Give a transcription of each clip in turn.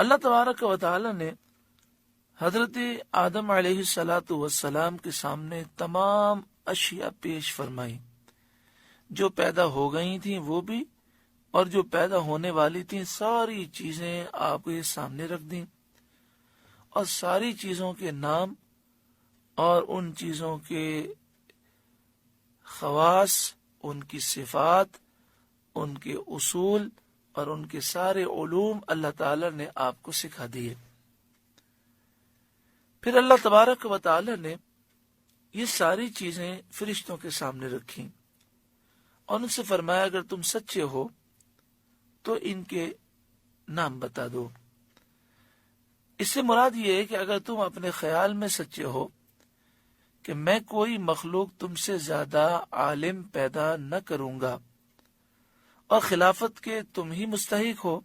اللہ تبارک و تعالی نے حضرت آدم علیہ الصلاۃ والسلام کے سامنے تمام اشیاء پیش فرمائی، جو پیدا ہو گئی تھیں وہ بھی، اور جو پیدا ہونے والی تھیں ساری چیزیں آپ کے سامنے رکھ دیں، اور ساری چیزوں کے نام اور ان چیزوں کے خواص، ان کی صفات، ان کے اصول اور ان کے سارے علوم اللہ تعالی نے آپ کو سکھا دیے۔ پھر اللہ تبارک و تعالی نے یہ ساری چیزیں فرشتوں کے سامنے رکھیں اور ان سے فرمایا اگر تم سچے ہو تو ان کے نام بتا دو۔ اس سے مراد یہ ہے کہ اگر تم اپنے خیال میں سچے ہو کہ میں کوئی مخلوق تم سے زیادہ عالم پیدا نہ کروں گا اور خلافت کے تم ہی مستحق ہو،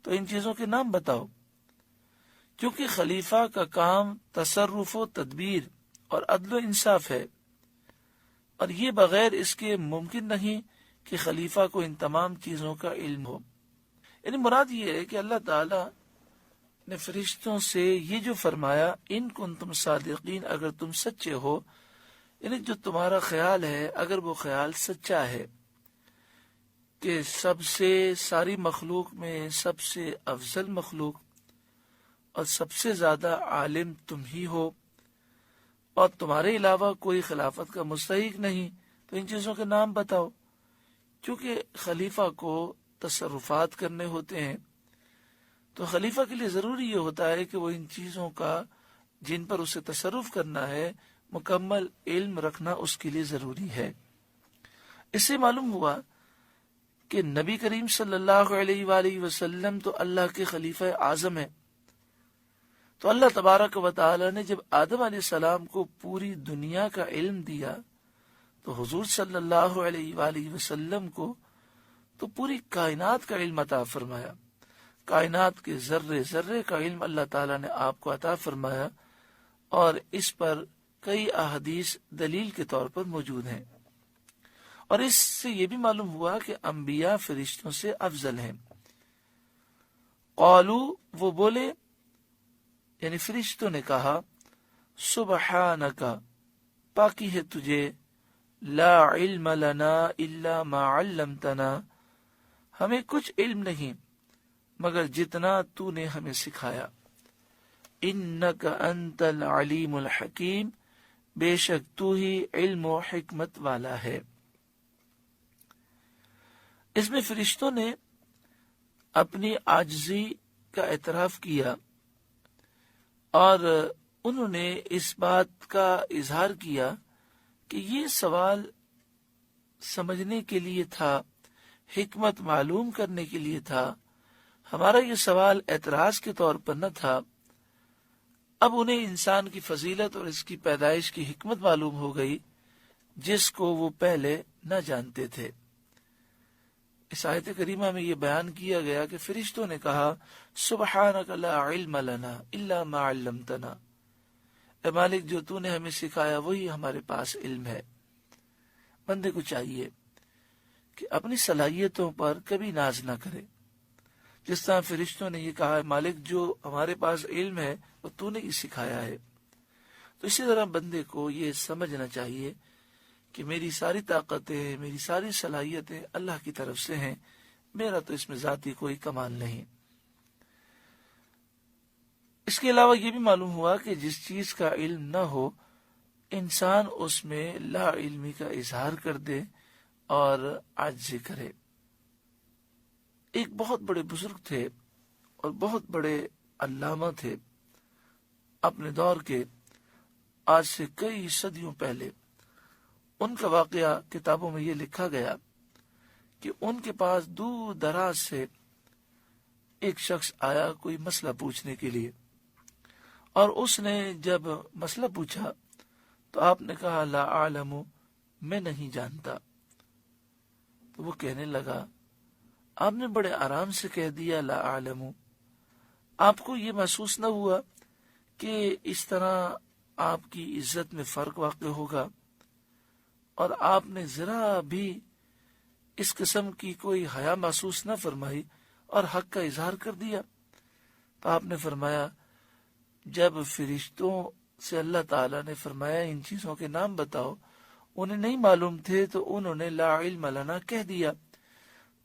تو ان چیزوں کے نام بتاؤ، کیونکہ خلیفہ کا کام تصرف و تدبیر اور عدل و انصاف ہے، اور یہ بغیر اس کے ممکن نہیں کہ خلیفہ کو ان تمام چیزوں کا علم ہو۔ یعنی مراد یہ ہے کہ اللہ تعالی نے فرشتوں سے یہ جو فرمایا ان کنتم صادقین، اگر تم سچے ہو، یعنی جو تمہارا خیال ہے اگر وہ خیال سچا ہے کہ سب سے ساری مخلوق میں سب سے افضل مخلوق اور سب سے زیادہ عالم تم ہی ہو اور تمہارے علاوہ کوئی خلافت کا مستحق نہیں، تو ان چیزوں کے نام بتاؤ۔ چونکہ خلیفہ کو تصرفات کرنے ہوتے ہیں تو خلیفہ کے لیے ضروری یہ ہوتا ہے کہ وہ ان چیزوں کا جن پر اسے تصرف کرنا ہے مکمل علم رکھنا اس کے لیے ضروری ہے۔ اس سے معلوم ہوا کہ نبی کریم صلی اللہ علیہ وآلہ وسلم تو اللہ کے خلیفہ اعظم ہیں۔ تو اللہ تبارک و تعالی نے جب آدم علیہ السلام کو پوری دنیا کا علم دیا تو حضور صلی اللہ علیہ وآلہ وسلم کو تو پوری کائنات کا علم عطا فرمایا، کائنات کے ذرے ذرے کا علم اللہ تعالی نے آپ کو عطا فرمایا، اور اس پر کئی احادیث دلیل کے طور پر موجود ہیں۔ اور اس سے یہ بھی معلوم ہوا کہ انبیاء فرشتوں سے افضل ہیں۔ قالو، وہ بولے یعنی فرشتوں نے کہا، سبحانک، پاکی ہے تجھے، لا علم لنا الا ما علمتنا، ہمیں کچھ علم نہیں مگر جتنا تو نے ہمیں سکھایا، انک انت العلیم الحکیم، بے شک تو ہی علم و حکمت والا ہے۔ اس میں فرشتوں نے اپنی عاجزی کا اعتراف کیا اور انہوں نے اس بات کا اظہار کیا کہ یہ سوال سمجھنے کے لیے تھا، حکمت معلوم کرنے کے لیے تھا، ہمارا یہ سوال اعتراض کے طور پر نہ تھا۔ اب انہیں انسان کی فضیلت اور اس کی پیدائش کی حکمت معلوم ہو گئی جس کو وہ پہلے نہ جانتے تھے۔ اس آیت کریمہ میں یہ بیان کیا گیا کہ فرشتوں نے کہا، سبحانک لا علم لنا الا ما علمتنا، اے مالک جو تو نے ہمیں سکھایا وہی ہمارے پاس علم ہے۔ بندے کو چاہیے کہ اپنی صلاحیتوں پر کبھی ناز نہ کرے، جس طرح فرشتوں نے یہ کہا، مالک جو ہمارے پاس علم ہے وہ تو نے ہی سکھایا ہے، تو اسی طرح بندے کو یہ سمجھنا چاہیے کہ میری ساری طاقتیں، میری ساری صلاحیتیں اللہ کی طرف سے ہیں، میرا تو اس میں ذاتی کوئی کمال نہیں۔ اس کے علاوہ یہ بھی معلوم ہوا کہ جس چیز کا علم نہ ہو انسان اس میں لا علمی کا اظہار کر دے اور عاجزی کرے۔ ایک بہت بڑے بزرگ تھے اور بہت بڑے علامہ تھے اپنے دور کے، آج سے کئی صدیوں پہلے۔ ان کا واقعہ کتابوں میں یہ لکھا گیا کہ ان کے پاس دور دراز سے ایک شخص آیا کوئی مسئلہ پوچھنے کے لیے، اور اس نے جب مسئلہ پوچھا تو آپ نے کہا، لا اعلم، میں نہیں جانتا۔ تو وہ کہنے لگا، آپ نے بڑے آرام سے کہہ دیا لا اعلم، آپ کو یہ محسوس نہ ہوا کہ اس طرح آپ کی عزت میں فرق واقع ہوگا، اور آپ نے ذرا بھی اس قسم کی کوئی حیا محسوس نہ فرمائی اور حق کا اظہار کر دیا۔ تو آپ نے فرمایا جب فرشتوں سے اللہ تعالیٰ نے فرمایا ان چیزوں کے نام بتاؤ، انہیں نہیں معلوم تھے تو انہوں نے لا علم لنا کہہ دیا.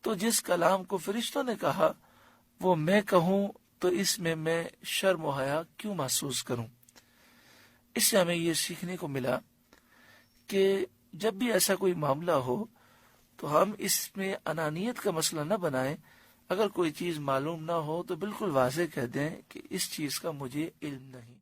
تو جس کلام کو فرشتوں نے کہا وہ میں کہوں تو اس میں شرم و حیا کیوں محسوس کروں؟ اس سے ہمیں یہ سیکھنے کو ملا کہ جب بھی ایسا کوئی معاملہ ہو تو ہم اس میں انانیت کا مسئلہ نہ بنائیں. اگر کوئی چیز معلوم نہ ہو تو بالکل واضح کہہ دیں کہ اس چیز کا مجھے علم نہیں.